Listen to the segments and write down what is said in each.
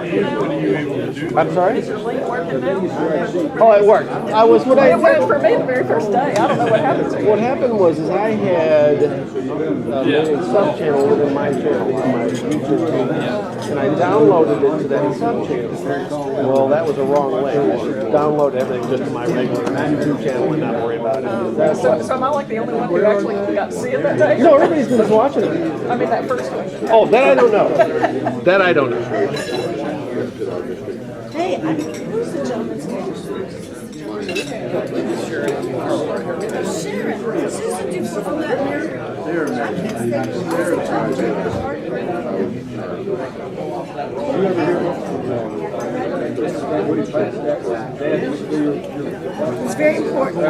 I'm sorry? Is your link working now? Oh, it worked. I was what I It worked for me the very first day. I don't know what happened to you. What happened was I had made a sub channel within my channel on my YouTube channel, and I downloaded it to that sub channel. Well, that was a wrong link. I should download everything just to my regular YouTube channel and not worry about it. So am I like the only one who actually got to see it that day? No, everybody's been watching it. I mean, that first one. Oh, that I don't know. That I don't know. Hey, who's the gentleman's name? Sharon. Susan, do you from that It's very important.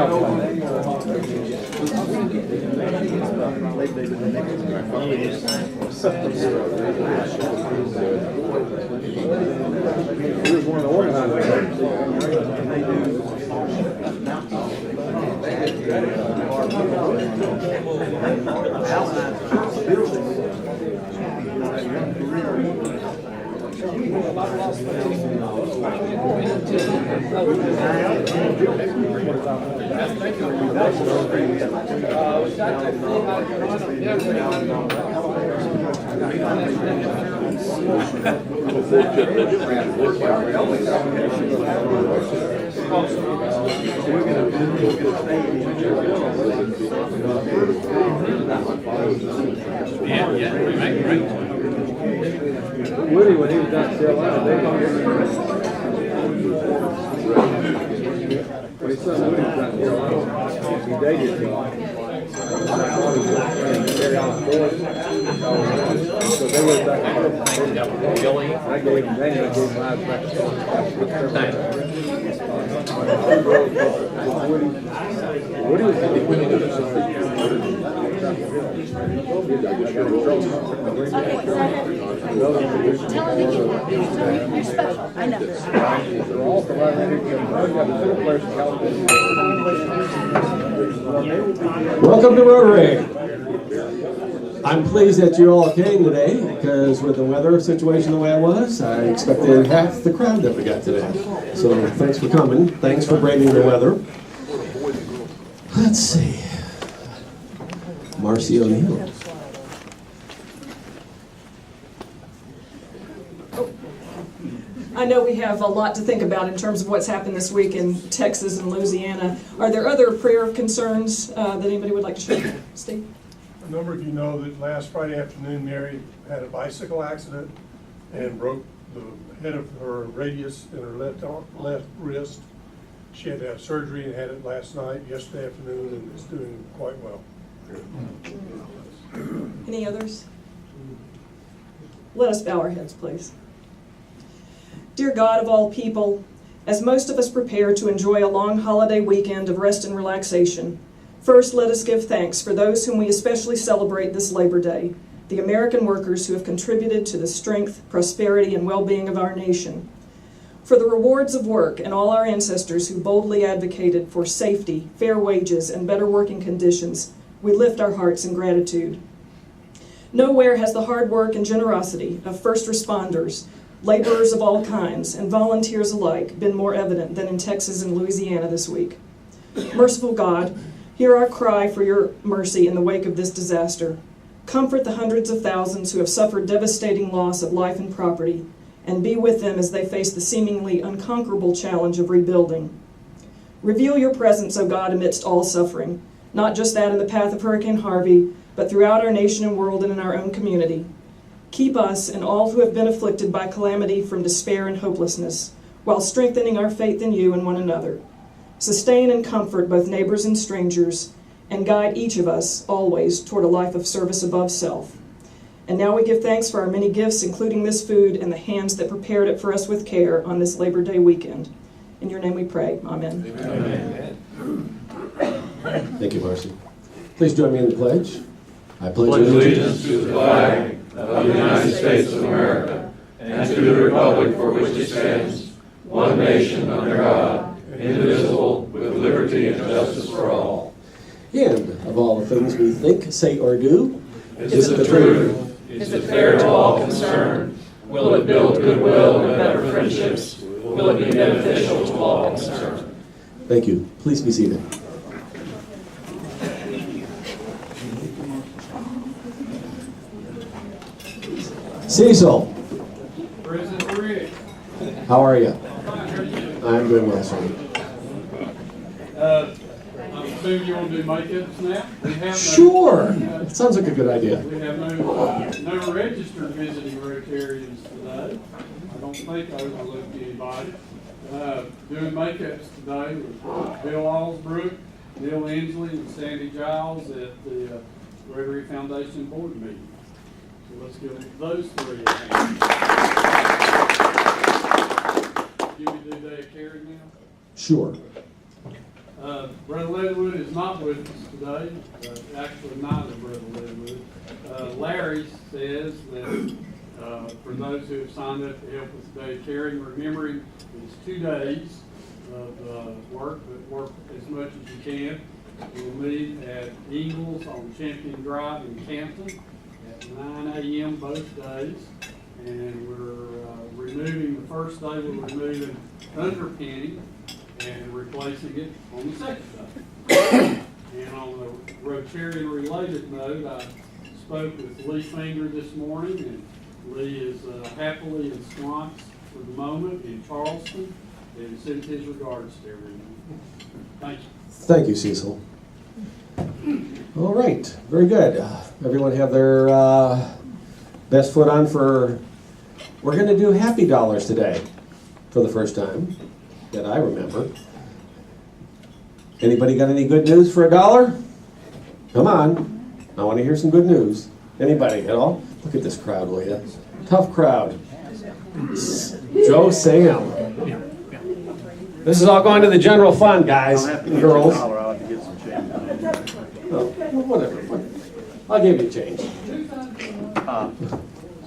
Woody, when he was down still out, they called him. When his son Woody was down still out, he dated me. So they were back I gave him Danny, I gave him my back. Woody was You're special. I know. Welcome to Rotary. I'm pleased that you all came today because with the weather situation the way it was, I expected half the crowd that we got today. So thanks for coming. Thanks for braving the weather. Let's see. Marcy O'Neill. I know we have a lot to think about in terms of what's happened this week in Texas and Louisiana. Are there other prayer concerns that anybody would like to share? Steve? A number of you know that last Friday afternoon, Mary had a bicycle accident and broke the head of her radius in her left wrist. She had to have surgery and had it last night, yesterday afternoon, and is doing quite well. Any others? Let us bow our heads, please. Dear God of all people, as most of us prepare to enjoy a long holiday weekend of rest and relaxation, first let us give thanks for those whom we especially celebrate this Labor Day, the American workers who have contributed to the strength, prosperity, and well-being of our nation. For the rewards of work and all our ancestors who boldly advocated for safety, fair wages, and better working conditions, we lift our hearts in gratitude. Nowhere has the hard work and generosity of first responders, laborers of all kinds, and volunteers alike been more evident than in Texas and Louisiana this week. Merciful God, hear our cry for your mercy in the wake of this disaster. Comfort the hundreds of thousands who have suffered devastating loss of life and property, and be with them as they face the seemingly unconquerable challenge of rebuilding. Reveal your presence, O God, amidst all suffering, not just that in the path of Hurricane Harvey, but throughout our nation and world and in our own community. Keep us and all who have been afflicted by calamity from despair and hopelessness, while strengthening our faith in you and one another. Sustain and comfort both neighbors and strangers, and guide each of us always toward a life of service above self. And now we give thanks for our many gifts, including this food and the hands that prepared it for us with care on this Labor Day weekend. In your name we pray. Amen. Amen. Thank you, Marcy. Please join me in the pledge. I pledge allegiance to the flag of the United States of America and to the republic for which it stands, one nation under God, indivisible, with liberty and justice for all. And of all the things we think, say, or do, is it the truth? Is it fair to all concerned? Will it build goodwill and better friendships? Will it be beneficial to all concerned? Thank you. Please be seated. Cecil, President Rick. how are you? Fine, how are you? I'm doing well, sir. I'm assuming you want to do makeups now? We have no, Sure. Sounds like a good idea. We have no registered visiting Rotarians today. I don't think I overlooked anybody. Doing makeups today with Bill Allsbrook, Neil Inslee, and Sandy Giles at the Rotary Foundation Board meeting. So let's give those three a hand. Give me the day of caring now. Sure. Brother Leatherwood is not with us today. Actually, neither Brother Leatherwood. Larry says that for those who have signed up to help with the day of caring, remembering it's 2 days of work, but work as much as you can. We'll meet at Eagles on Champion Drive in Canton at 9 a.m. both days. And we're removing, the first day we're removing underpinning and replacing it on the second day. And on a Rotarian related note, I spoke with Lee Finger this morning, and Lee is happily ensconced for the moment in Charleston, and sends his regards to everyone. Thank you. Thank you, Cecil. All right, very good. Everyone have their best foot on for, we're going to do Happy Dollars today for the first time that I remember. Anybody got any good news for $1? Come on, I want to hear some good news. Anybody at all? Look at this crowd, will you? Tough crowd. Joe Sam. This is all going to the general fund, guys and girls. I'll have to get some change. Oh, well, whatever. I'll give you change.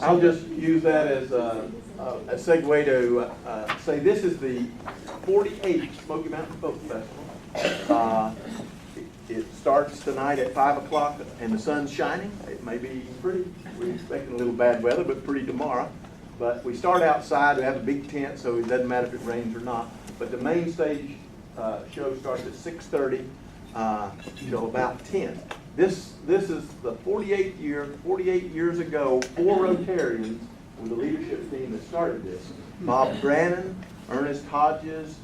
I'll just use that as a segue to say this is the 48th Smoky Mountain Folk Festival. It starts tonight at 5 o'clock and the sun's shining. It may be pretty, we're expecting a little bad weather, but pretty tomorrow. But we start outside, we have a big tent, so it doesn't matter if it rains or not. But the main stage show starts at 6:30 till about 10. This is the 48th year, 48 years ago, 4 Rotarians were the leadership team that started this. Bob Brannon, Ernest Hodges,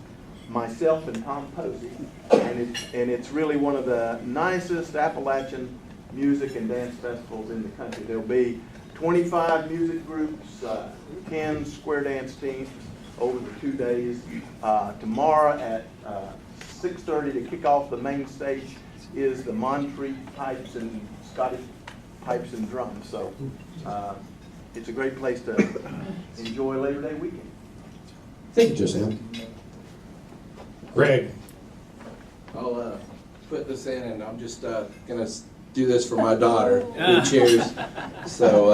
myself, and Tom Posey. And it's really one of the nicest Appalachian music and dance festivals in the country. There'll be 25 music groups, 10 square dance teams over the 2 days. Tomorrow at 6:30 to kick off the main stage is the Montreat Pipes and Scottish Pipes and Drums. So it's a great place to enjoy Labor Day weekend. Thank you, Joe Sam. Greg. I'll put this in, and I'm just gonna do this for my daughter who cheers. So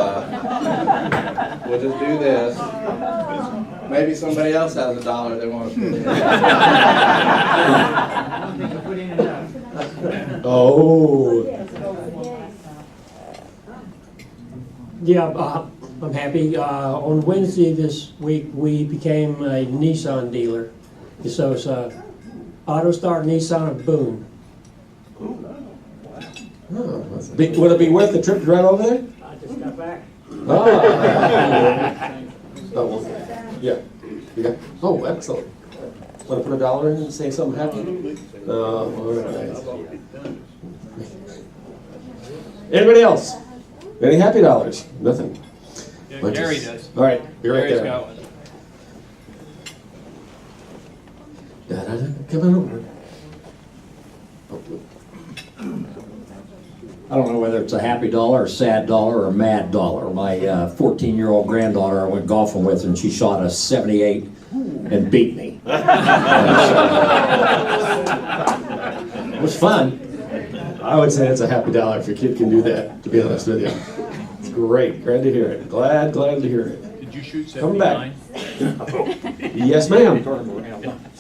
we'll just do this. Maybe somebody else has $1 they want to put in. Oh. Yeah, I'm happy. On Wednesday this week, we became a Nissan dealer. So it's Auto Start Nissan of Boone. Oh, would it be worth the trip to drive over there? I just got back. Oh, well, yeah. Oh, excellent. Want to put $1 in and say something happy? Oh, all right. Anybody else? Any happy dollars? Nothing. Yeah, Gary does. All right, be right Gary's there. got one. Come on over. I don't know whether it's a happy dollar, a sad dollar, or a mad dollar. My 14-year-old granddaughter I went golfing with, and she shot a 78 and beat me. It was fun. I would say it's a happy dollar if your kid can do that, to be honest with you. It's great. Glad to hear it. Glad to hear it. Did you shoot Come back. 79? Yes, ma'am.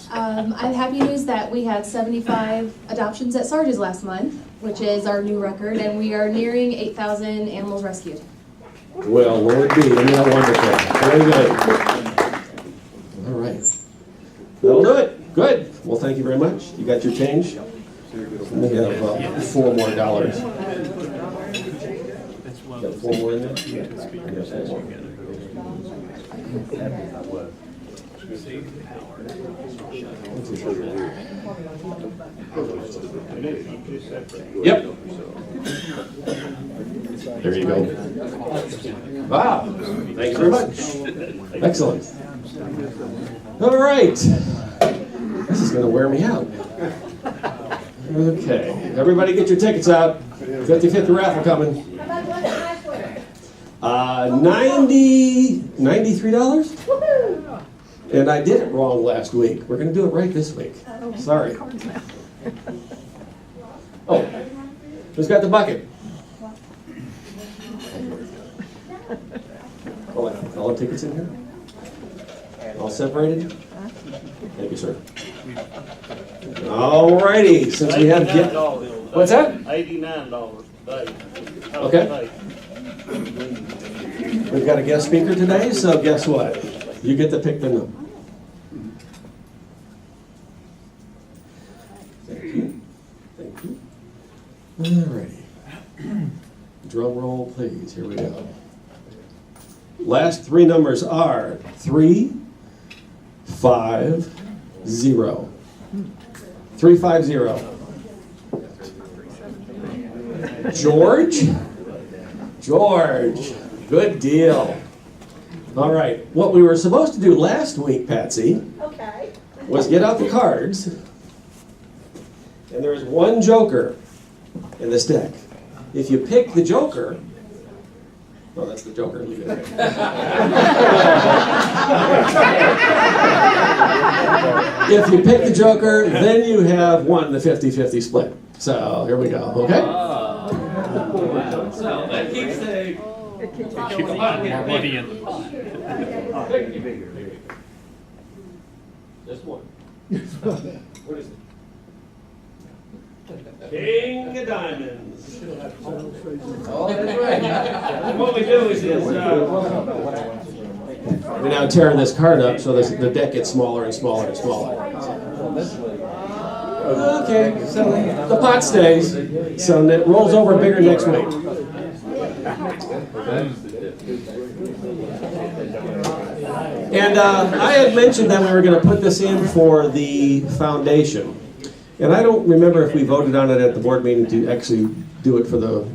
I have happy news that we had 75 adoptions at Sarge's last month, which is our new record, and we are nearing 8,000 animals rescued. Well, Lord be, isn't that wonderful? Very good. All right. That'll do it. Good. Well, thank you very much. You got your change? We have $4 more. Got 4 more in there? Yeah, 4 more. Yep. There you go. Wow. Thank you very much. Excellent. All right. This is going to wear me out. Okay. Everybody get your tickets out. 50/50 raffle coming. $93? And I did it wrong last week. We're going to do it right this week. Sorry. Oh, who's got the bucket? All the tickets in here? All separated? Thank you, sir. All righty, since we have... What's that? $89 today. Okay. We've got a guest speaker today, so guess what? You get to pick the number. Thank you. Thank you. All righty. Drum roll, please. Here we go. Last 3 numbers are 3, 5, 0. 350. George? George. Good deal. All right. What we were supposed to do last week, Patsy, was get out the cards, and there is one joker in this deck. If you pick the joker, oh, that's the joker. Leave it there. If you pick the joker, then you have won the 50-50 split. So here we go. Okay. So that keeps the money in the pot. Just one. What is it? King of Diamonds. Oh, that's right. What we do is we're now tearing this card up so the deck gets smaller and smaller and smaller. Okay, so the pot stays, so it rolls over bigger next week. And I had mentioned that we were going to put this in for the foundation. And I don't remember if we voted on it at the board meeting to actually do it for the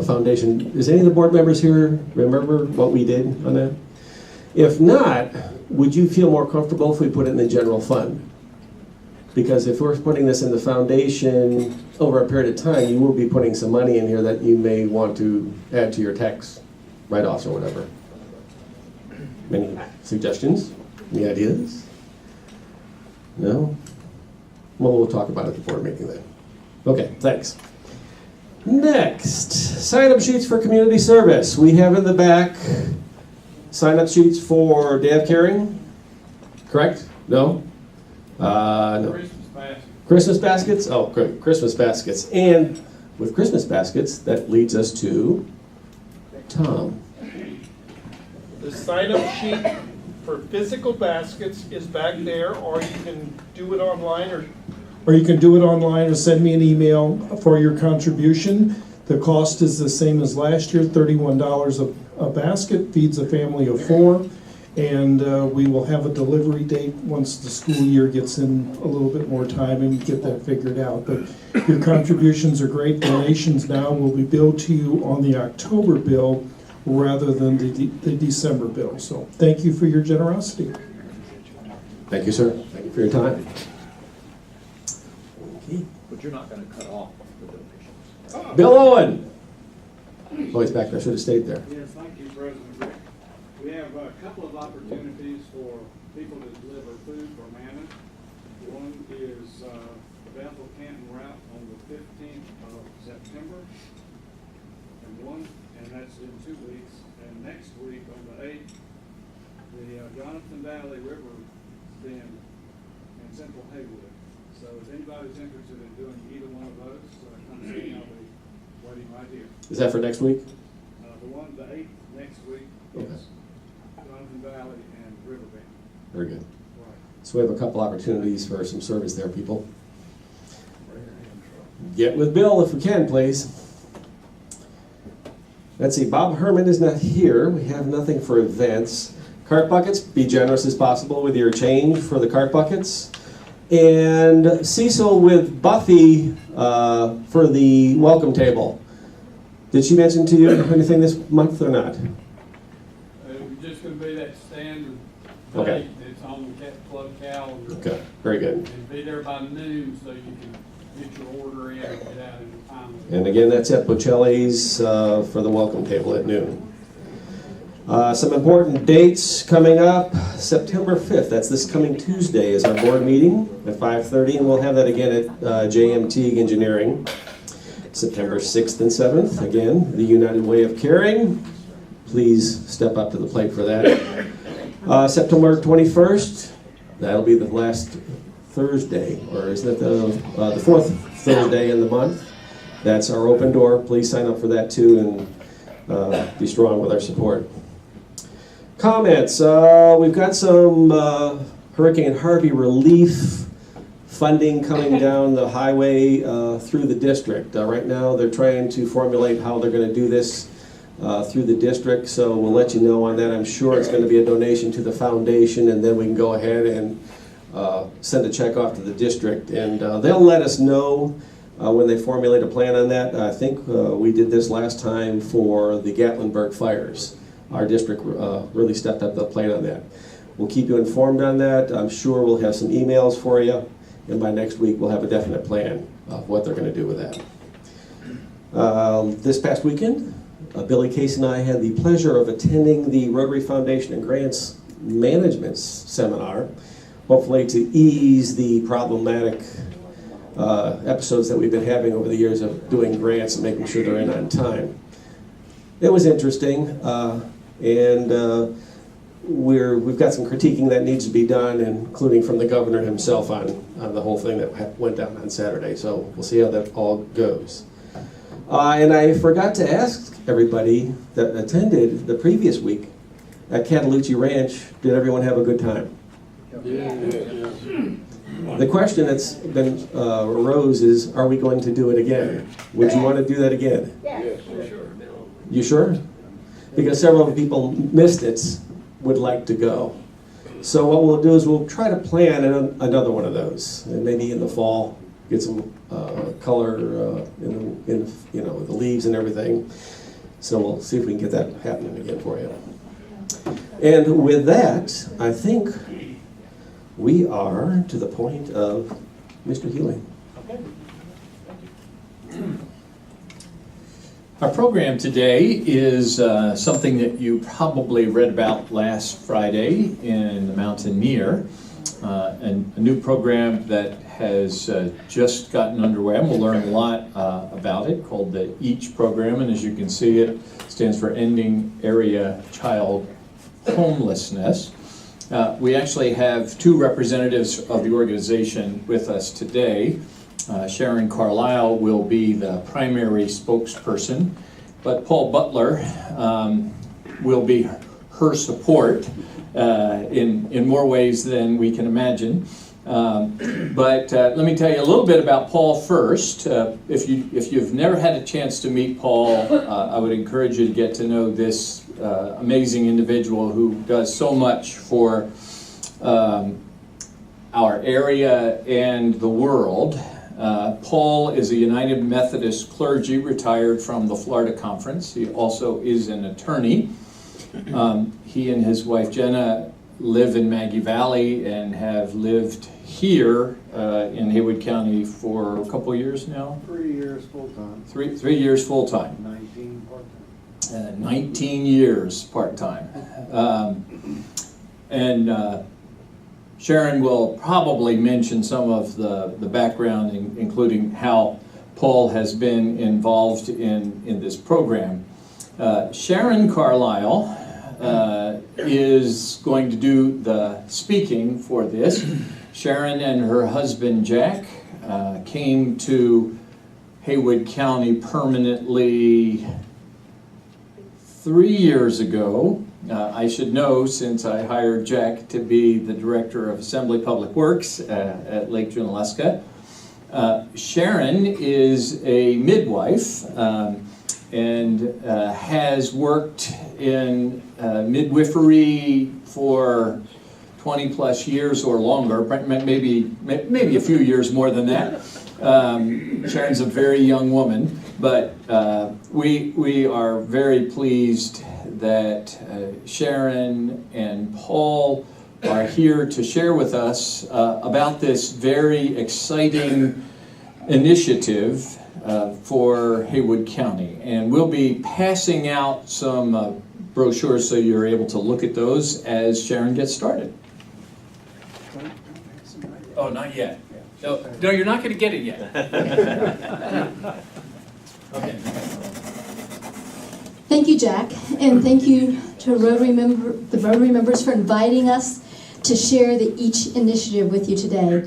foundation. Is any of the board members here remember what we did on that? If not, would you feel more comfortable if we put it in the general fund? Because if we're putting this in the foundation over a period of time, you will be putting some money in here that you may want to add to your tax write-offs or whatever. Any suggestions? Any ideas? No? Well, we'll talk about it at the board meeting then. Okay, thanks. Next, sign-up sheets for community service. We have in the back sign-up sheets for day of caring, correct? No? No. Christmas basket. Christmas baskets? Oh, good. Christmas baskets. And with Christmas baskets, that leads us to Tom. The sign-up sheet for physical baskets is back there, or you can do it online, or you can do it online or send me an email for your contribution. The cost is the same as last year, $31 a basket, feeds a family of 4. And we will have a delivery date once the school year gets in a little bit more time and get that figured out. But your contributions are great. Donations now will be billed to you on the October bill rather than the December bill. So thank you for your generosity. Thank you, sir. Thank you for your time. Okay. But you're not going to cut off the donations. Bill Owen. Oh, he's back there. I should have stayed there. Yes, thank you, President Rick. We have a couple of opportunities for people to deliver food for Manna. One is the Bethel Canton route on the 15th of September. And that's in 2 weeks. And next week on the 8th, the Jonathan Valley River Bend in Central Haywood. So if anybody's interested in doing either one of those, come see me. I'll be waiting right here. Is that for next week? The 8th next week Okay. is London Valley and Riverbend. Very good. So we have a couple opportunities for some service there, people. Get with Bill if we can, please. Let's see, Bob Herman is not here. We have nothing for events. Cart buckets, be generous as possible with your change for the cart buckets. And Cecil with Buffy for the welcome table. Did she mention to you anything this month or not? It's just going to be that standard Okay. date that's on the club calendar. Okay, very good. And be there by noon so you can get your order in and get out in time. And again, that's at Bocelli's for the welcome table at noon. Some important dates coming up. September 5th, that's this coming Tuesday, is our board meeting at 5:30, and we'll have that again at JM Engineering. September 6th and 7th, again, the United Way of Caring. Please step up to the plate for that. September 21st, that'll be the last Thursday, or isn't it the fourth Thursday in the month? That's our open door. Please sign up for that too, and be strong with our support. Comments. We've got some Hurricane Harvey relief funding coming down the highway through the district. Right now they're trying to formulate how they're going to do this through the district, so we'll let you know on that. I'm sure it's going to be a donation to the foundation, and then we can go ahead and send a check off to the district, and they'll let us know when they formulate a plan on that. I think we did this last time for the Gatlinburg fires. Our district really stepped up the plate on that. We'll keep you informed on that. I'm sure we'll have some emails for you, and by next week we'll have a definite plan of what they're going to do with that. This past weekend, Billy Case and I had the pleasure of attending the Rotary Foundation and Grants Management Seminar, hopefully to ease the problematic episodes that we've been having over the years of doing grants and making sure they're in on time. It was interesting, and we've got some critiquing that needs to be done, including from the governor himself on the whole thing that went down on Saturday. So we'll see how that all goes. And I forgot to ask everybody that attended the previous week at Catalucci Ranch, did everyone have a good time? The question that's been arose is, are we going to do it again? Would you want to do that again? Yes. You sure? Because several people missed it, would like to go. So what we'll do is we'll try to plan another one of those, and maybe in the fall, get some color in the leaves and everything. So we'll see if we can get that happening again for you. And with that, I think we are to the point of Mr. Healy. Okay. Thank you. Our program today is something that you probably read about last Friday in the Mountaineer, and a new program that has just gotten underway, and we'll learn a lot about it, called the EACH program, and as you can see, it stands for Ending Area Child Homelessness. We actually have two representatives of the organization with us today. Sharon Carlisle will be the primary spokesperson, but Paul Butler will be her support in more ways than we can imagine. But let me tell you a little bit about Paul first. If you've never had a chance to meet Paul, I would encourage you to get to know this amazing individual who does so much for our area and the world. Paul is a United Methodist clergy retired from the Florida Conference. He also is an attorney. He and his wife Jenna live in Maggie Valley and have lived here in Haywood County for a couple years now. 3 years full time. Three years full time. 19 part time. 19 years part time. Sharon will probably mention some of the background, including how Paul has been involved in this program. Sharon Carlisle is going to do the speaking for this. Sharon and her husband Jack came to Haywood County permanently 3 years ago, I should know since I hired Jack to be the Director of Assembly Public Works at Lake Junaluska. Sharon is a midwife and has worked in midwifery for 20 plus years or longer, maybe a few years more than that. Sharon's a very young woman, but we are very pleased that Sharon and Paul are here to share with us about this very exciting initiative for Haywood County. And we'll be passing out some brochures so you're able to look at those as Sharon gets started. Oh, not yet. No, you're not going to get it yet. Okay. Thank you, Jack, and thank you to the Rotary members for inviting us to share the EACH initiative with you today,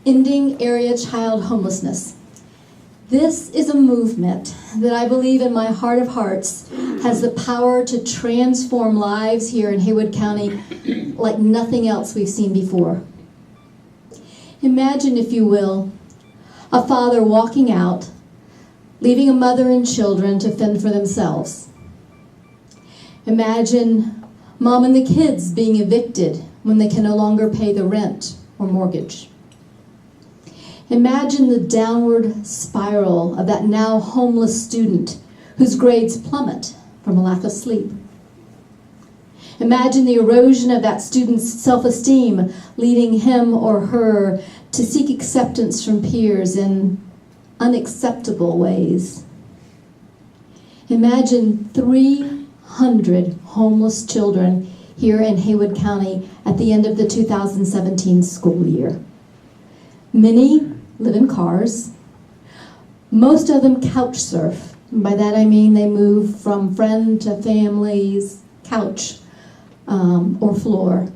Ending Area Child Homelessness. This is a movement that I believe in my heart of hearts has the power to transform lives here in Haywood County like nothing else we've seen before. Imagine, if you will, a father walking out, leaving a mother and children to fend for themselves. Imagine mom and the kids being evicted when they can no longer pay the rent or mortgage. Imagine the downward spiral of that now homeless student whose grades plummet from a lack of sleep. Imagine the erosion of that student's self-esteem, leading him or her to seek acceptance from peers in unacceptable ways. Imagine 300 homeless children here in Haywood County at the end of the 2017 school year. Many live in cars. Most of them couch surf. And by that I mean they move from friend to family's couch or floor.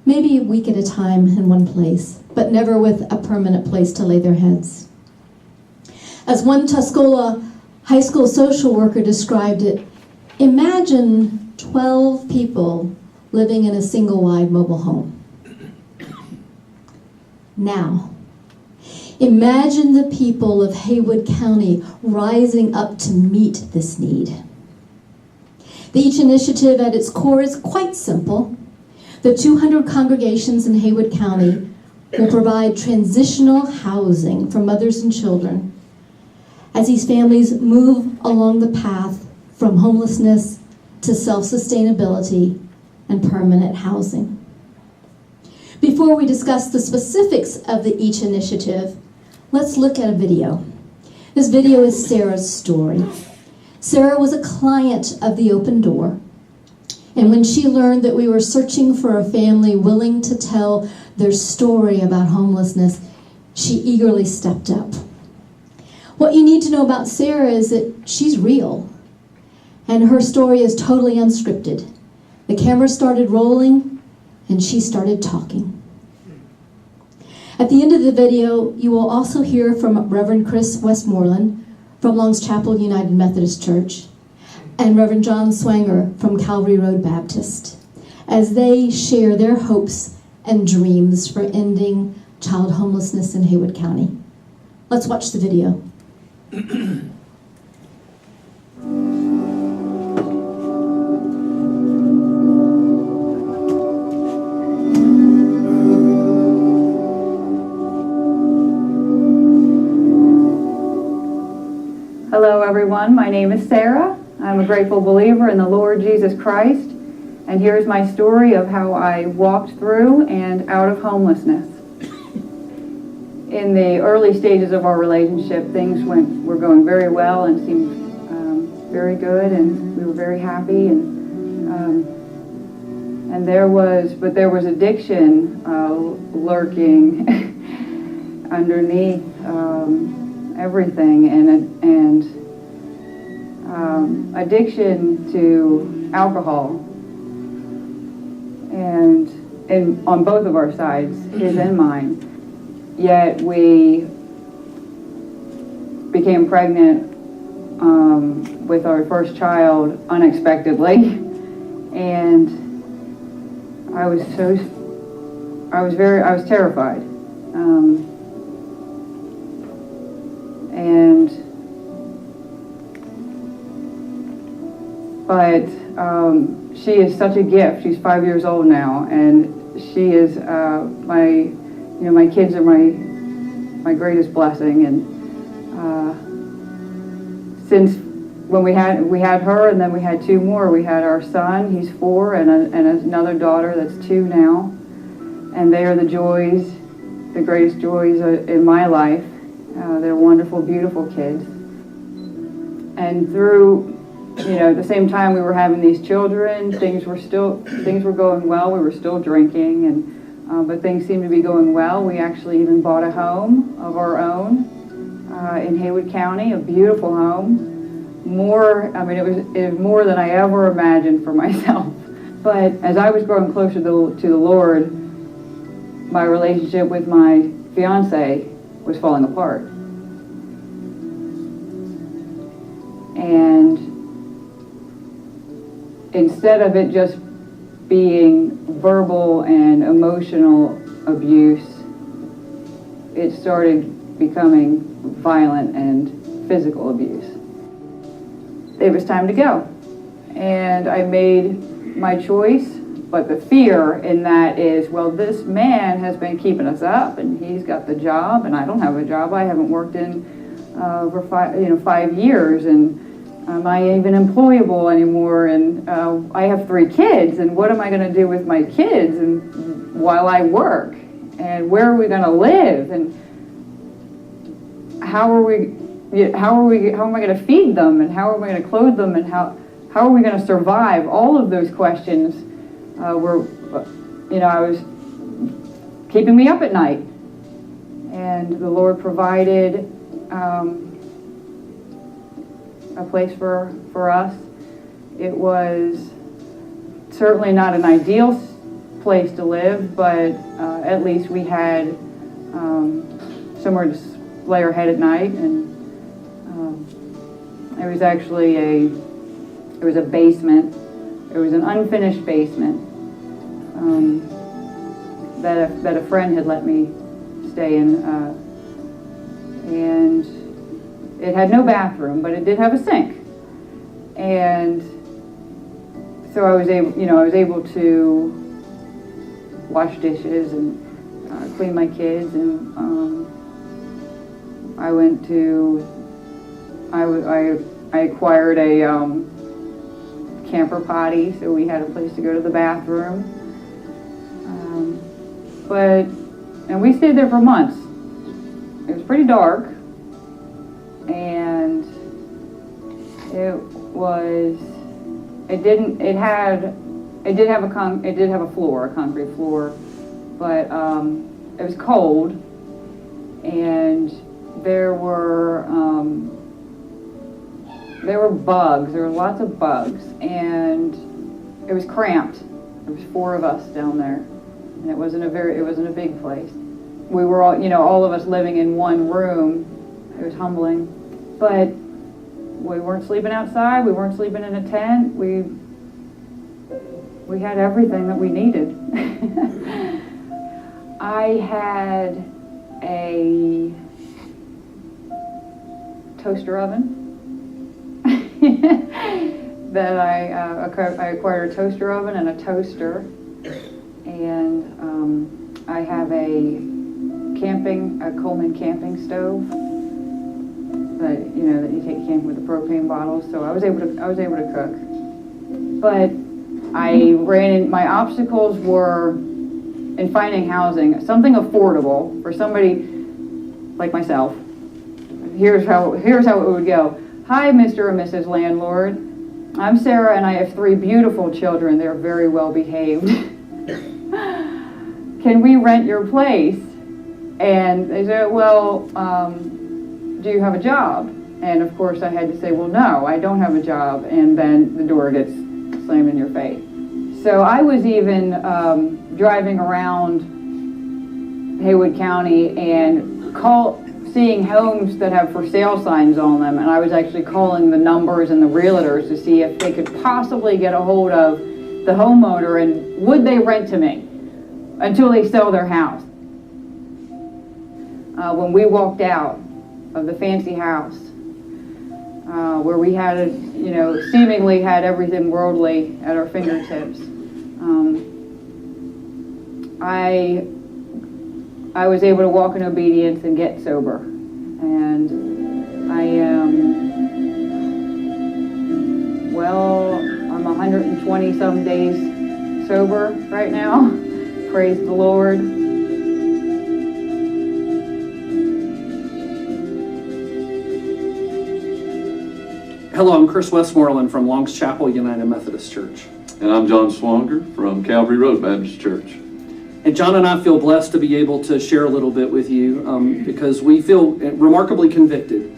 Maybe a week at a time in one place, but never with a permanent place to lay their heads. As one Tuscola high school social worker described it, imagine 12 people living in a single wide mobile home. Now, imagine the people of Haywood County rising up to meet this need. The EACH initiative at its core is quite simple. The 200 congregations in Haywood County will provide transitional housing for mothers and children as these families move along the path from homelessness to self-sustainability and permanent housing. Before we discuss the specifics of the EACH initiative, let's look at a video. This video is Sarah's story. Sarah was a client of the Open Door, and when she learned that we were searching for a family willing to tell their story about homelessness, she eagerly stepped up. What you need to know about Sarah is that she's real, and her story is totally unscripted. The camera started rolling, and she started talking. At the end of the video, you will also hear from Reverend Chris Westmoreland from Long's Chapel United Methodist Church and Reverend John Swanger from Calvary Road Baptist as they share their hopes and dreams for ending child homelessness in Haywood County. Let's watch the video. Hello everyone, my name is Sarah. I'm a grateful believer in the Lord Jesus Christ, and here's my story of how I walked through and out of homelessness. In the early stages of our relationship, things were going very well and seemed very good, and we were very happy, and there was addiction lurking underneath everything, and addiction to alcohol, and on both of our sides, his and mine. Yet we became pregnant with our first child unexpectedly, and I was terrified. But she is such a gift. She's 5 years old now, and she is my kids are my greatest blessing. And since when we had her, and then we had two more. We had our son, he's 4, and another daughter that's 2 now, and they are the joys, the greatest joys in my life. They're wonderful, beautiful kids. And through, at the same time we were having these children, things were going well. We were still drinking, but things seemed to be going well. We actually even bought a home of our own in Haywood County, a beautiful home. It was more than I ever imagined for myself. But as I was growing closer to the Lord, my relationship with my fiance was falling apart. And instead of it just being verbal and emotional abuse, it started becoming violent and physical abuse. It was time to go. And I made my choice, but the fear in that is, well, this man has been keeping us up, and he's got the job, and I don't have a job. I haven't worked in for 5 years, and am I even employable anymore? And I have 3 kids, and what am I going to do with my kids and while I work? And where are we going to live? And how am I going to feed them? And how am I going to clothe them? And how are we going to survive? All of those questions were, I was keeping me up at night. And the Lord provided a place for us. It was certainly not an ideal place to live, but at least we had somewhere to lay our head at night. And it was actually a basement. It was an unfinished basement that a friend had let me stay in, and it had no bathroom, but it did have a sink. And so I was able to wash dishes and clean my kids, and I acquired a camper potty, so we had a place to go to the bathroom. And we stayed there for months. It was pretty dark, and it did have a floor, a concrete floor, but it was cold, and there were bugs. There were lots of bugs, and it was cramped. There was 4 of us down there, and it wasn't a big place. We were all of us living in one room. It was humbling, but we weren't sleeping outside. We weren't sleeping in a tent. We had everything that we needed. I had a toaster oven. That I acquired a toaster oven and a toaster, and I have a Coleman camping stove that you take camping with the propane bottles. So I was able to cook, but my obstacles were in finding housing, something affordable for somebody like myself. Here's how it would go. Hi, Mr. and Mrs. Landlord. I'm Sarah, and I have 3 beautiful children. They're very well behaved. Can we rent your place? And they said, well, do you have a job? And of course I had to say, well, no, I don't have a job. And then the door gets slammed in your face. So I was even driving around Haywood County and seeing homes that have for sale signs on them, and I was actually calling the numbers and the realtors to see if they could possibly get a hold of the homeowner and would they rent to me until they sell their house. When we walked out of the fancy house, where we had, seemingly had everything worldly at our fingertips, I was able to walk in obedience and get sober. And I am, I'm 120 some days sober right now. Praise the Lord. Hello, I'm Chris Westmoreland from Longs Chapel United Methodist Church. And I'm John Swanger from Calvary Road Baptist Church. And John and I feel blessed to be able to share a little bit with you because we feel remarkably convicted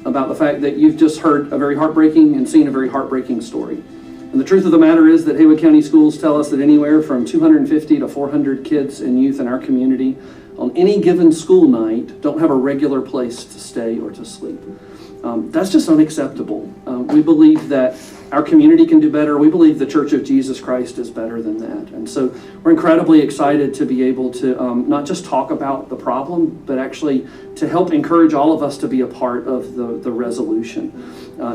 about the fact that you've just heard a very heartbreaking and seen a very heartbreaking story. And the truth of the matter is that Haywood County Schools tell us that anywhere from 250 to 400 kids and youth in our community on any given school night don't have a regular place to stay or to sleep. That's just unacceptable. We believe that our community can do better. We believe the Church of Jesus Christ is better than that. And so we're incredibly excited to be able to not just talk about the problem, but actually to help encourage all of us to be a part of the resolution.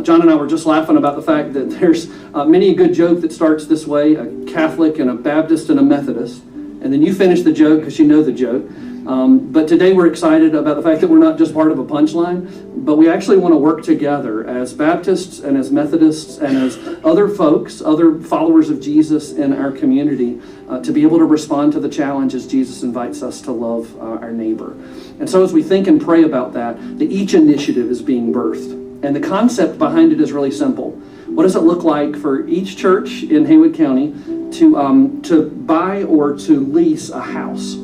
John and I were just laughing about the fact that there's many a good joke that starts this way, a Catholic and a Baptist and a Methodist, and then you finish the joke because you know the joke. But today we're excited about the fact that we're not just part of a punchline, but we actually want to work together as Baptists and as Methodists and as other folks, other followers of Jesus in our community, to be able to respond to the challenges Jesus invites us to love our neighbor. And so as we think and pray about that, the Each initiative is being birthed. And the concept behind it is really simple. What does it look like for each church in Haywood County to buy or to lease a house,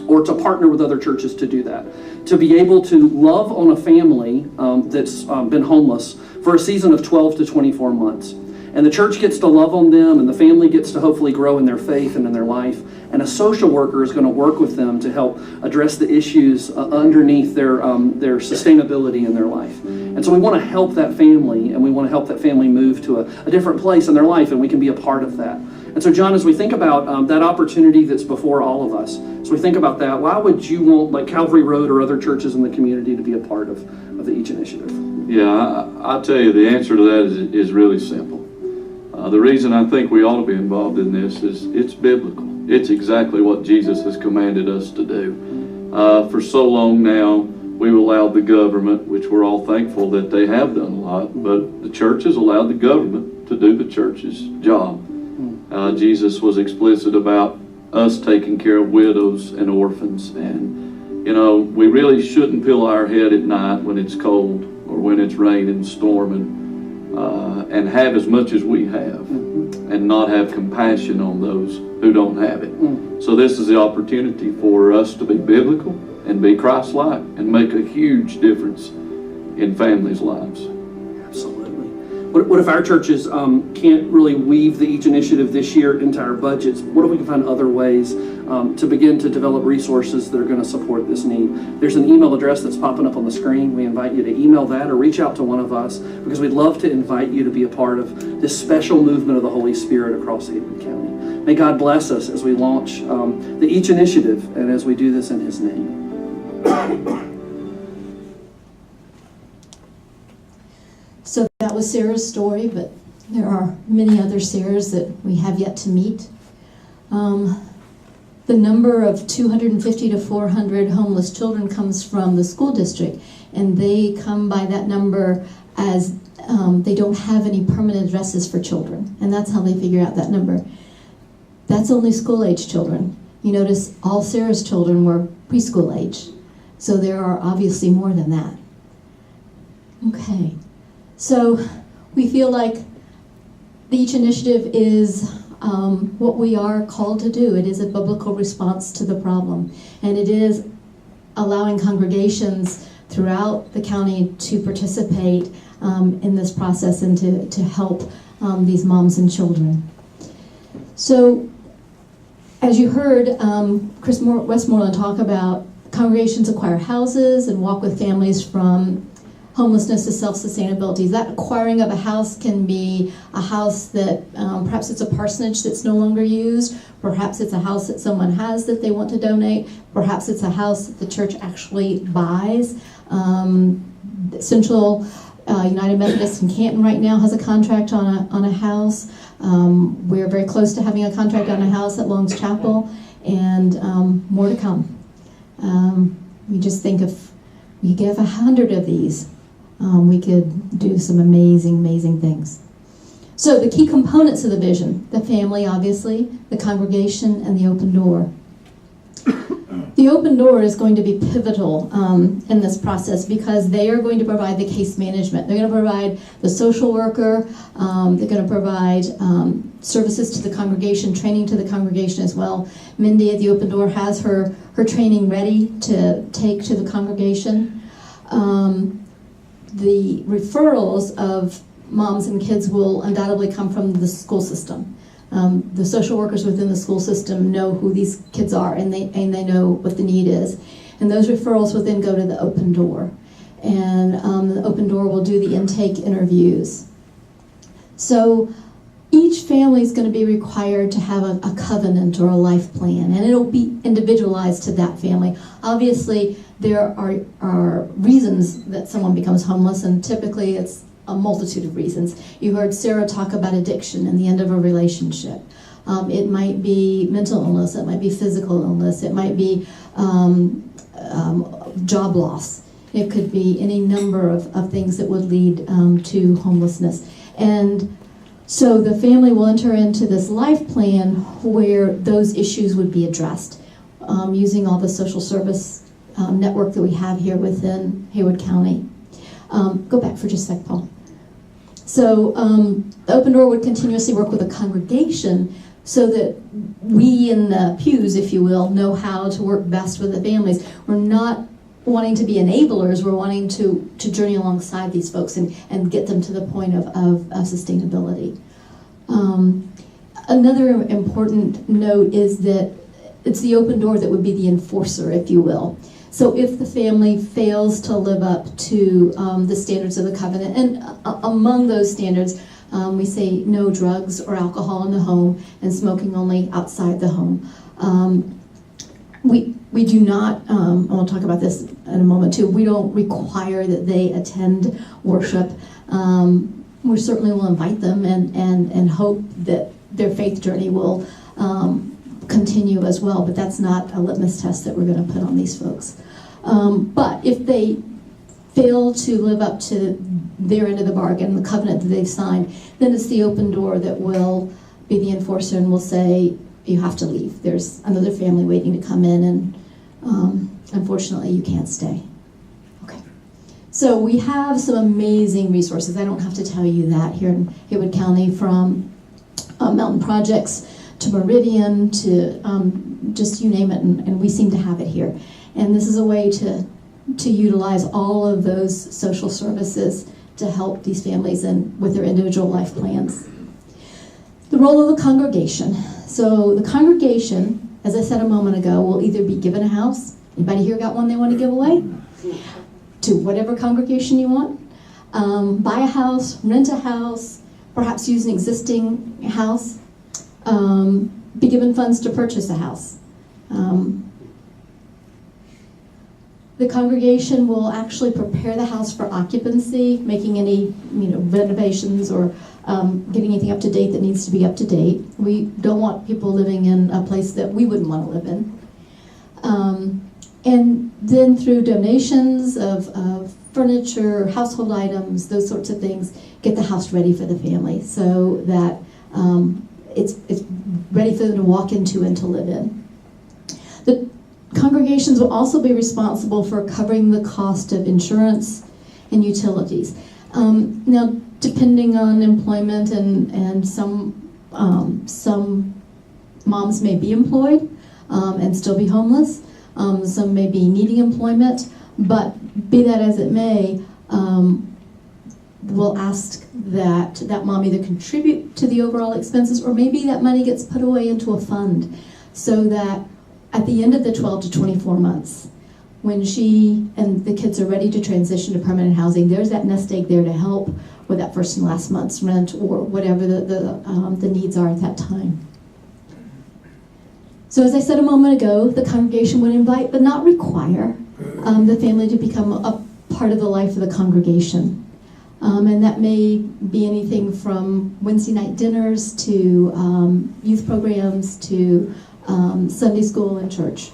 or to partner with other churches to do that, to be able to love on a family that's been homeless for a season of 12 to 24 months. And the church gets to love on them, and the family gets to hopefully grow in their faith and in their life. And a social worker is going to work with them to help address the issues underneath their sustainability in their life. And so we want to help that family, and we want to help that family move to a different place in their life, and we can be a part of that. And so, John, as we think about that opportunity that's before all of us, as we think about that, why would you want, like Calvary Road or other churches in the community, to be a part of the Each initiative? Yeah, I'll tell you, the answer to that is really simple. The reason I think we ought to be involved in this is it's biblical. It's exactly what Jesus has commanded us to do. For so long now, we've allowed the government, which we're all thankful that they have done a lot, but the church has allowed the government to do the church's job. Jesus was explicit about us taking care of widows and orphans. And, we really shouldn't pillow our head at night when it's cold or when it's raining, storming, and have as much as we have and not have compassion on those who don't have it. So this is the opportunity for us to be biblical and be Christ-like and make a huge difference in families' lives. Absolutely. What if our churches can't really weave the Each initiative this year into our budgets? What if we can find other ways to begin to develop resources that are going to support this need? There's an email address that's popping up on the screen. We invite you to email that or reach out to one of us, because we'd love to invite you to be a part of this special movement of the Holy Spirit across Haywood County. May God bless us as we launch the Each initiative and as we do this in His name. So that was Sarah's story, but there are many other Sarahs that we have yet to meet. The number of 250 to 400 homeless children comes from the school district, and they come by that number as they don't have any permanent addresses for children, and that's how they figure out that number. That's only school-age children. You notice all Sarah's children were preschool age, so there are obviously more than that. Okay. So we feel like the Each initiative is what we are called to do. It is a biblical response to the problem. And it is allowing congregations throughout the county to participate in this process and to help these moms and children. So as you heard Chris Westmoreland talk about Congregations acquire houses and walk with families from homelessness to self-sustainability. That acquiring of a house can be a house that perhaps it's a parsonage that's no longer used, perhaps it's a house that someone has that they want to donate, perhaps it's a house that the church actually buys. Central United Methodist in Canton right now has a contract on a house. We're very close to having a contract on a house at Long's Chapel, and more to come. We just think if we give 100 of these, we could do some amazing, amazing things. So the key components of the vision: the family, obviously, the congregation, and the open door. The open door is going to be pivotal in this process because they are going to provide the case management. They're going to provide the social worker. They're going to provide services to the congregation, training to the congregation as well. Mindy at the open door has her training ready to take to the congregation. The referrals of moms and kids will undoubtedly come from the school system. The social workers within the school system know who these kids are, and they know what the need is. And those referrals will then go to the open door. And the open door will do the intake interviews. So each family is going to be required to have a covenant or a life plan, and it'll be individualized to that family. Obviously, there are reasons that someone becomes homeless, and typically it's a multitude of reasons. You heard Sarah talk about addiction and the end of a relationship. It might be mental illness, it might be physical illness, it might be job loss. It could be any number of things that would lead to homelessness. And so the family will enter into this life plan where those issues would be addressed using all the social service network that we have here within Haywood County. Go back for just a sec, Paul. So the open door would continuously work with the congregation so that we in the pews, if you will, know how to work best with the families. We're not wanting to be enablers, we're wanting to journey alongside these folks and get them to the point of sustainability. Another important note is that it's the open door that would be the enforcer, if you will. So if the family fails to live up to the standards of the covenant, and among those standards, we say no drugs or alcohol in the home and smoking only outside the home. We do not, and we'll talk about this in a moment too, we don't require that they attend worship. We certainly will invite them and hope that their faith journey will continue as well, but that's not a litmus test that we're going to put on these folks. But if they fail to live up to their end of the bargain, the covenant that they've signed, then it's the open door that will be the enforcer and will say, you have to leave. There's another family waiting to come in, and unfortunately you can't stay. Okay. So we have some amazing resources. I don't have to tell you that here in Haywood County, from mountain projects to Meridian to just you name it, and we seem to have it here. And this is a way to utilize all of those social services to help these families with their individual life plans. The role of the congregation. So the congregation, as I said a moment ago, will either be given a house. Anybody here got one they want to give away? To whatever congregation you want. Buy a house, rent a house, perhaps use an existing house. Be given funds to purchase a house. The congregation will actually prepare the house for occupancy, making any renovations or getting anything up to date that needs to be up to date. We don't want people living in a place that we wouldn't want to live in. And then through donations of furniture, household items, those sorts of things, get the house ready for the family so that it's ready for them to walk into and to live in. The congregations will also be responsible for covering the cost of insurance and utilities. Now, depending on employment and some moms may be employed and still be homeless. Some may be needing employment, but be that as it may, we'll ask that mom either contribute to the overall expenses, or maybe that money gets put away into a fund so that at the end of the 12 to 24 months, when she and the kids are ready to transition to permanent housing, there's that nest egg there to help with that first and last month's rent or whatever the needs are at that time. So as I said a moment ago, the congregation would invite but not require the family to become a part of the life of the congregation. And that may be anything from Wednesday night dinners to youth programs to Sunday school and church.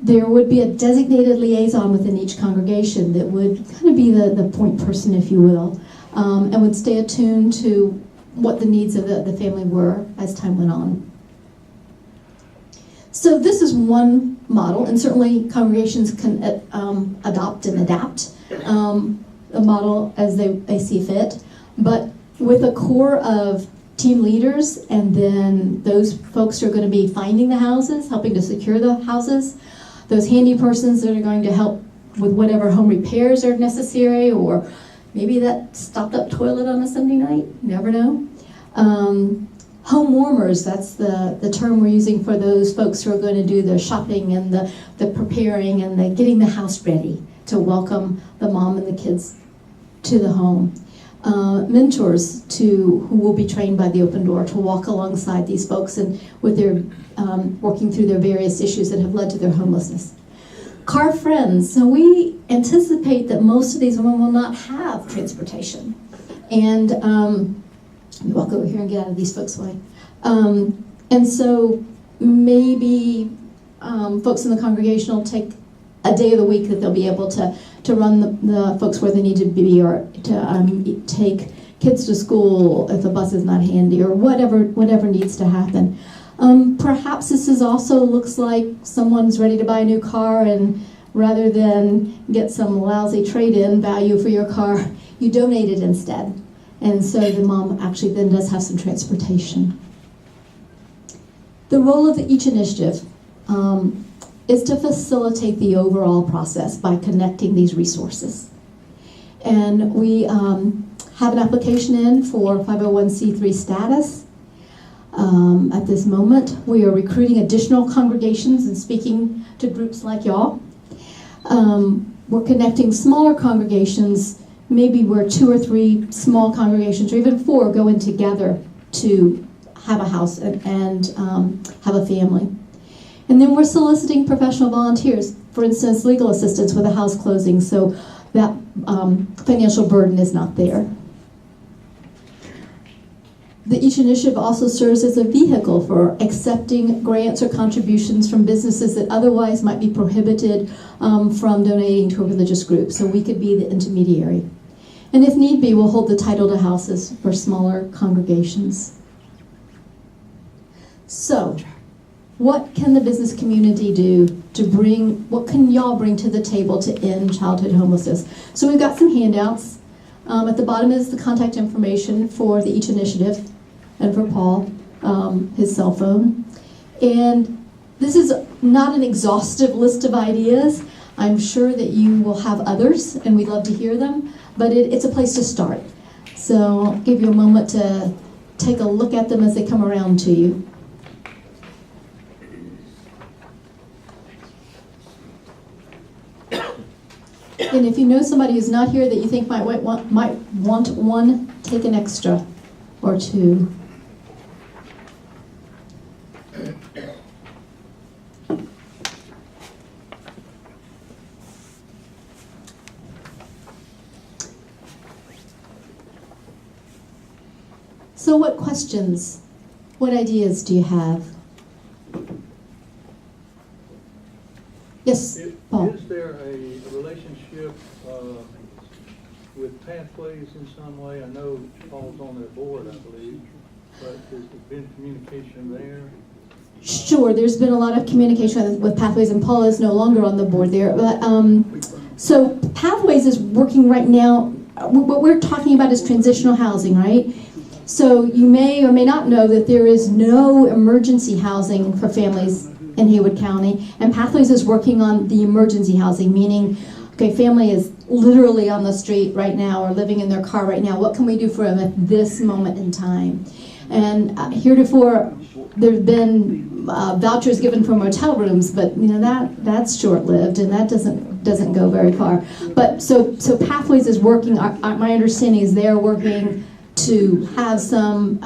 There would be a designated liaison within each congregation that would kind of be the point person, if you will, and would stay attuned to what the needs of the family were as time went on. So this is one model, and certainly congregations can adopt and adapt a model as they see fit, but with a core of team leaders and then those folks who are going to be finding the houses, helping to secure the houses, those handy persons that are going to help with whatever home repairs are necessary, or maybe that stopped up toilet on a Sunday night, you never know. Home warmers, that's the term we're using for those folks who are going to do the shopping and the preparing and the getting the house ready to welcome the mom and the kids to the home. Mentors who will be trained by the Open Door to walk alongside these folks and with their working through their various issues that have led to their homelessness. Car friends, so we anticipate that most of these women will not have transportation. And let me walk over here and get out of these folks' way. And so maybe folks in the congregation will take a day of the week that they'll be able to run the folks where they need to be, or to take kids to school if the bus is not handy, or whatever needs to happen. Perhaps this is also looks like someone's ready to buy a new car, and rather than get some lousy trade-in value for your car, you donate it instead. And so the mom actually then does have some transportation. The role of each initiative is to facilitate the overall process by connecting these resources. And we have an application in for 501c3 status. At this moment, we are recruiting additional congregations and speaking to groups like y'all. We're connecting smaller congregations, maybe where 2 or 3 small congregations, or even 4, go in together to have a house and have a family. And then we're soliciting professional volunteers, for instance, legal assistance with a house closing, so that financial burden is not there. Each initiative also serves as a vehicle for accepting grants or contributions from businesses that otherwise might be prohibited from donating to a religious group, so we could be the intermediary. And if need be, we'll hold the title to houses for smaller congregations. So, what can the business community do to what can y'all bring to the table to end childhood homelessness? So we've got some handouts. At the bottom is the contact information for each initiative and for Paul, his cell phone. And this is not an exhaustive list of ideas. I'm sure that you will have others, and we'd love to hear them, but it's a place to start. So I'll give you a moment to take a look at them as they come around to you. And if you know somebody who's not here that you think might want one, take an extra or 2. So what questions, what ideas do you have? Yes, Paul. Is there a relationship with Pathways in some way? I know Paul's on their board, I believe, but has there been communication there? Sure, there's been a lot of communication with Pathways, and Paul is no longer on the board there. But so Pathways is working right now. What we're talking about is transitional housing, right? So you may or may not know that there is no emergency housing for families in Haywood County, and Pathways is working on the emergency housing, meaning, okay, family is literally on the street right now or living in their car right now? What can we do for them at this moment in time? And heretofore, there have been vouchers given for motel rooms, but that's short-lived, and that doesn't go very far. But so Pathways is working. My understanding is they're working to have some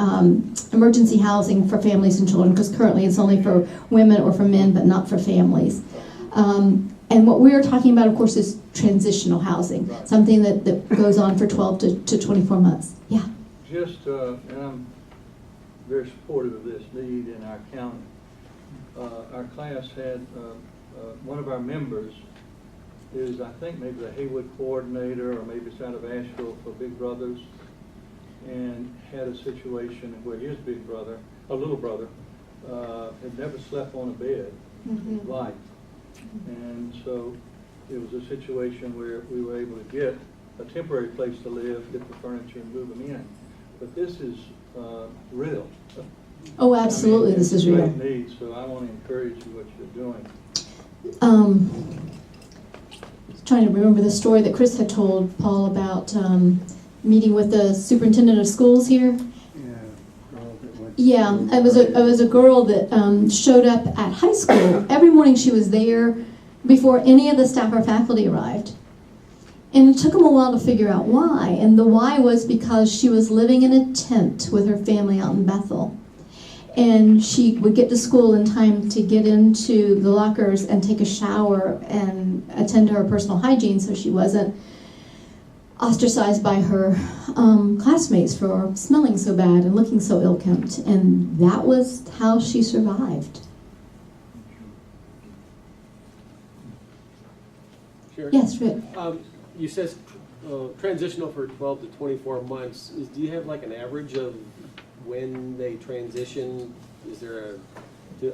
emergency housing for families and children, because currently it's only for women or for men, but not for families. And what we're talking about, of course, is transitional housing, something that goes on for 12 to 24 months. Yeah. Just, and I'm very supportive of this need in our county. Our class had, one of our members is, I think, maybe the Haywood coordinator, or maybe it's out of Asheville for Big Brothers, and had a situation where his big brother, a little brother, had never slept on a bed in his life. And so it was a situation where we were able to get a temporary place to live, get the furniture, and move them in. But this is real. Oh, absolutely, this is real. Great need, so I want to encourage you what you're doing. Trying to remember the story that Chris had told Paul about meeting with the superintendent of schools here. Yeah, it was a girl that showed up at high school. Every morning she was there before any of the staff or faculty arrived. And it took them a while to figure out why. And the why was because she was living in a tent with her family out in Bethel. And she would get to school in time to get into the lockers and take a shower and attend to her personal hygiene so she wasn't ostracized by her classmates for smelling so bad and looking so ill-kempt. And that was how she survived. Sure. Yes, Rick. You said transitional for 12 to 24 months. Do you have like an average of when they transition? Is there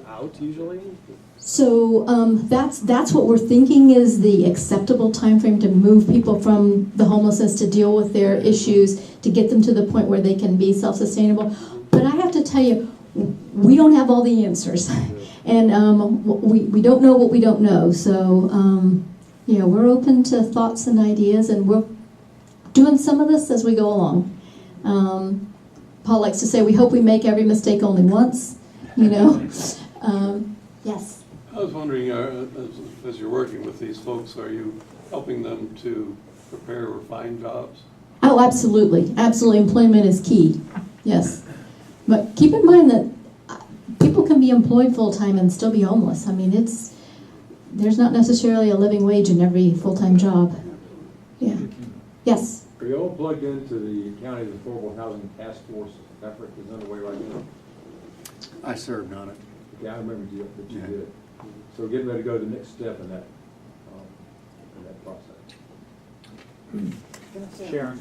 out usually? So that's what we're thinking is the acceptable time frame to move people from the homelessness, to deal with their issues, to get them to the point where they can be self-sustainable. But I have to tell you, we don't have all the answers. And we don't know what we don't know. So we're open to thoughts and ideas, and we're doing some of this as we go along. Paul likes to say, we hope we make every mistake only once, Yes. I was wondering, as you're working with these folks, are you helping them to prepare or find jobs? Oh, absolutely. Absolutely. Employment is key. Yes. But keep in mind that people can be employed full-time and still be homeless. I mean, there's not necessarily a living wage in every full-time job. Yeah. Yes. Are you all plugged into the county's Affordable Housing Task Force effort that's underway right now? I served on it. Yeah, I remember that you did. So we're getting ready to go to the next step in that process. Sharon.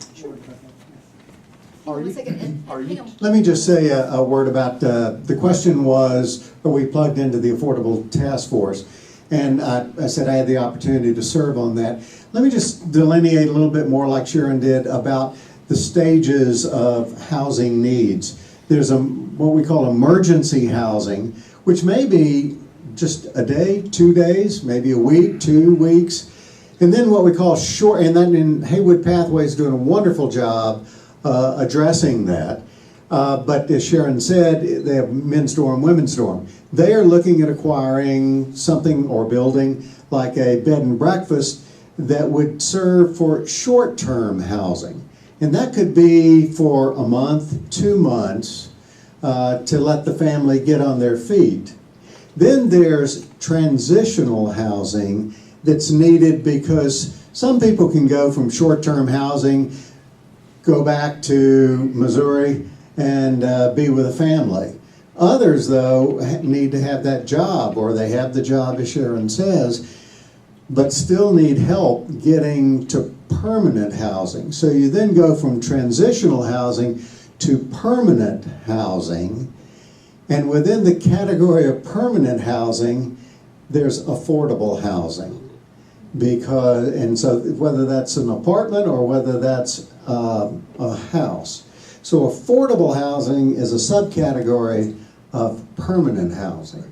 Let me just say a word about the question was, are we plugged into the Affordable Task Force? And I said I had the opportunity to serve on that. Let me just delineate a little bit more, like Sharon did, about the stages of housing needs. There's what we call emergency housing, which may be just a day, 2 days, maybe a week, 2 weeks. And then what we call short, and then in Haywood Pathways doing a wonderful job addressing that. But as Sharon said, they have men's dorm, women's dorm. They are looking at acquiring something or building like a bed and breakfast that would serve for short-term housing. And that could be for a month, 2 months, to let the family get on their feet. Then there's transitional housing that's needed because some people can go from short-term housing, go back to Missouri, and be with a family. Others, though, need to have that job, or they have the job, as Sharon says, but still need help getting to permanent housing. So you then go from transitional housing to permanent housing, and within the category of permanent housing, there's affordable housing. And so whether that's an apartment or whether that's a house. So affordable housing is a subcategory of permanent housing.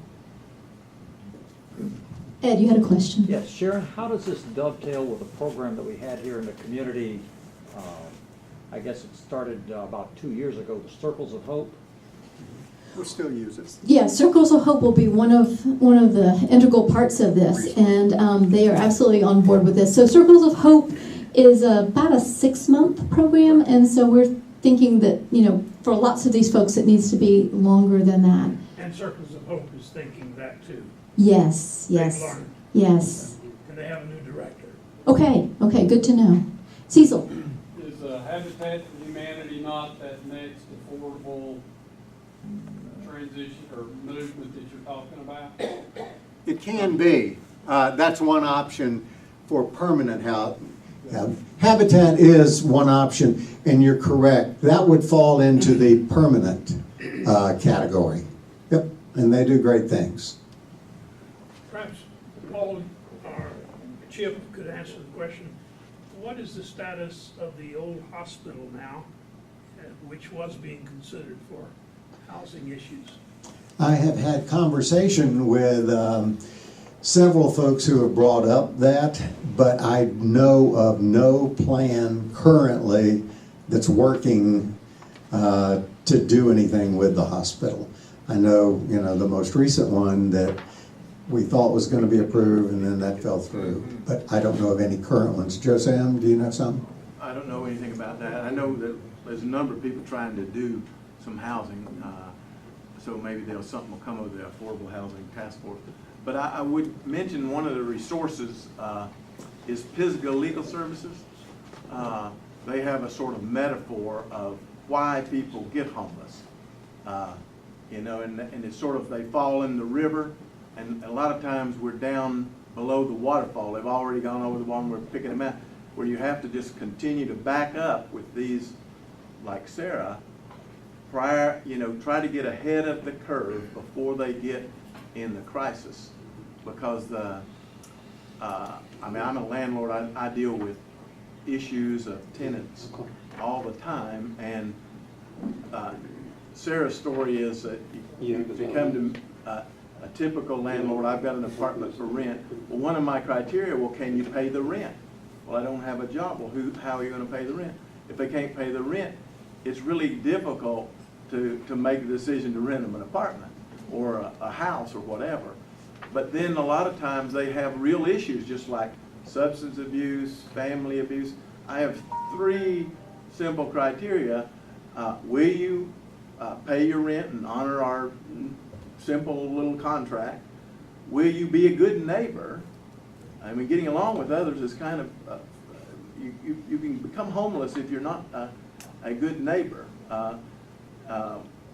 Ed, you had a question? Yes, Sharon, how does this dovetail with a program that we had here in the community? I guess it started about 2 years ago, the Circles of Hope. We still use it. Yeah, Circles of Hope will be one of the integral parts of this, and they are absolutely on board with this. So Circles of Hope is about a 6-month program, and so we're thinking that, you know, for lots of these folks, it needs to be longer than that. And Circles of Hope is thinking that too. Yes, They've yes, learned. yes. And they have a new director. Okay, okay, good to know. Cecil. Is Habitat for Humanity not that next affordable transition or movement that you're talking about? It can be. That's one option for permanent housing. Habitat is one option, and you're correct. That would fall into the permanent category. Yep, and they do great things. Perhaps Paul or Chip could answer the question. What is the status of the old hospital now, which was being considered for housing issues? I have had conversation with several folks who have brought up that, but I know of no plan currently that's working to do anything with the hospital. I know, you know, the most recent one that we thought was going to be approved, and then that fell through. But I don't know of any current ones. Joe Sam, do you know something? I don't know anything about that. I know that there's a number of people trying to do some housing, so maybe something will come of the Affordable Housing Task Force. But I would mention one of the resources is Pisgah Legal Services. They have a sort of metaphor of why people get homeless. You know, and it's sort of, they fall in the river, and a lot of times we're down below the waterfall. They've already gone over the wall and we're picking them out, where you have to just continue to back up with these, like Sarah, you know, try to get ahead of the curve before they get in the crisis. Because I mean, I'm a landlord, I deal with issues of tenants all the time, and Sarah's story is that you become to a typical landlord. I've got an apartment for rent. Well, one of my criteria, well, can you pay the rent? Well, I don't have a job. Well, how are you going to pay the rent? If they can't pay the rent, it's really difficult to make a decision to rent them an apartment or a house or whatever. But then a lot of times they have real issues, just like substance abuse, family abuse. I have 3 simple criteria. Will you pay your rent and honor our simple little contract? Will you be a good neighbor? I mean, getting along with others is kind of, you can become homeless if you're not a good neighbor.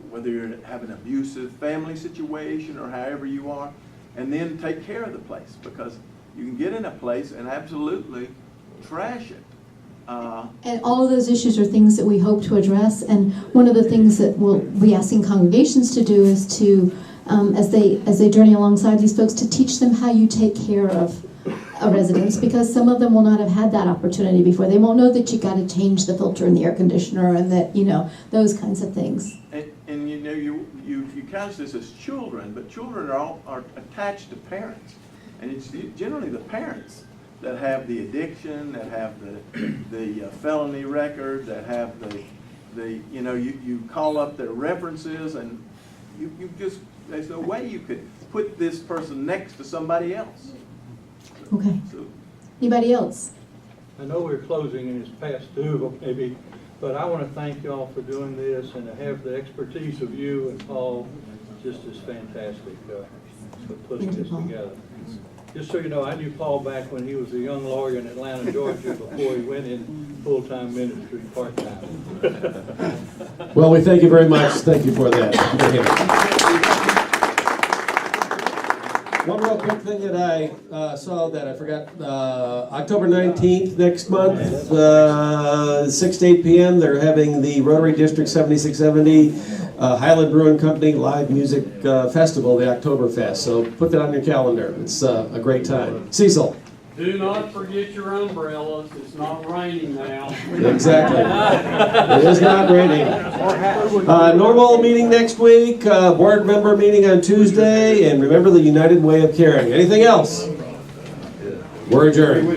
Whether you have an abusive family situation or however you are, and then take care of the place, because you can get in a place and absolutely trash it. And all of those issues are things that we hope to address, and one of the things that we'll be asking congregations to do is to, as they journey alongside these folks, to teach them how you take care of a residence, because some of them will not have had that opportunity before. They won't know that you got to change the filter in the air conditioner, and that, you know, those kinds of things. And you know, you couch this as children, but children are attached to parents, and it's generally the parents that have the addiction, that have the felony record, that have the you know, you call up their references, and you just, there's no way you could put this person next to somebody else. Okay. Anybody else? I know we're closing and it's past 2 maybe, but I want to thank y'all for doing this, and to have the expertise of you and Paul just is fantastic for putting this together. Just so you know, I knew Paul back when he was a young lawyer in Atlanta, Georgia, before he went in full-time ministry, part-time. Well, we thank you very much. Thank you for that. One real quick thing that I saw that I forgot, October 19th, next month, 6 to 8 p.m., they're having the Rotary District 7670 Highland Brewing Company Live Music Festival, the Oktoberfest. So put that on your calendar. It's a great time. Cecil. Do not forget your umbrellas. It's not raining now. Exactly. It is not raining. Normal meeting next week, board member meeting on Tuesday, and remember the United Way of Caring. Anything else? We're adjourned.